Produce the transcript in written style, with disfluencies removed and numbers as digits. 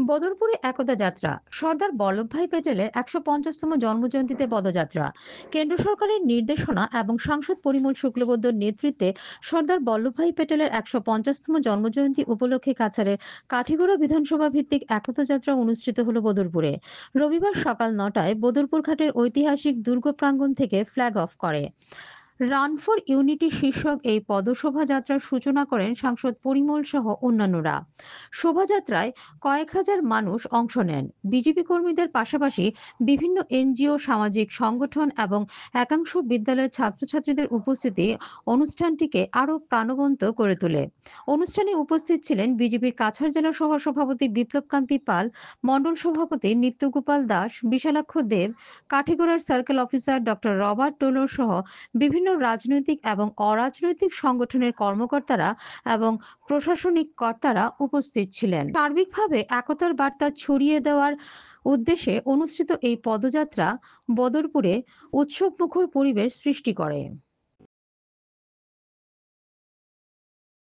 বদরপুরে একতা যাত্রা সর্দার বল্লভভাই প্যাটেলের ১৫০তম জন্মজয়ন্তীতে পদযাত্রা। কেন্দ্র সরকারের নির্দেশনা এবং সাংসদ পরিমল শুক্লবৈদ্যর নেতৃত্বে সর্দার বল্লভভাই প্যাটেলের ১৫০তম জন্মজয়ন্তী উপলক্ষে কাছাড়ের কাঠিগড়া বিধানসভা ভিত্তিক একতা যাত্রা অনুষ্ঠিত হলো বদরপুরে। রবিবার সকাল ৯টায় বদরপুর ঘাটের ঐতিহাসিক দুর্গ প্রাঙ্গণ থেকে ফ্ল্যাগ অফ করে রান ফর ইউনিটি শীর্ষক এই পদশোভাযাত্রার সূচনা করেন সাংসদ পরিমল সহ অন্যান্যরা। শোভাযাত্রায় কয়েক হাজার মানুষ অংশ নেন। বিজেপি কর্মীদের পাশাপাশি বিভিন্ন এনজিও, সামাজিক সংগঠন এবং একাংশ বিদ্যালয়ের ছাত্রছাত্রীদের উপস্থিতি অনুষ্ঠানটিকে আরও প্রাণবন্ত করে তোলে। অনুষ্ঠানে উপস্থিত ছিলেন বিজেপির কাছাড় জেলা সহ সভাপতি বিপ্লব কান্তি পাল, মণ্ডল সভাপতি নিত্যগোপাল দাস, বিশালাক্ষ দেব, কাঠিগড়ার সার্কেল অফিসার ডক্টর রবার্ট টোলর সহ বিভিন্ন রাজনৈতিক এবং অরাজনৈতিক সংগঠনের কর্মকর্তারা এবং প্রশাসনিক কর্তারা উপস্থিত ছিলেন। সার্বিকভাবে একতার বার্তা ছড়িয়ে দেওয়ার উদ্দেশ্যে অনুষ্ঠিত এই পদযাত্রা বদরপুরে উৎসবমুখর পরিবেশ সৃষ্টি করে।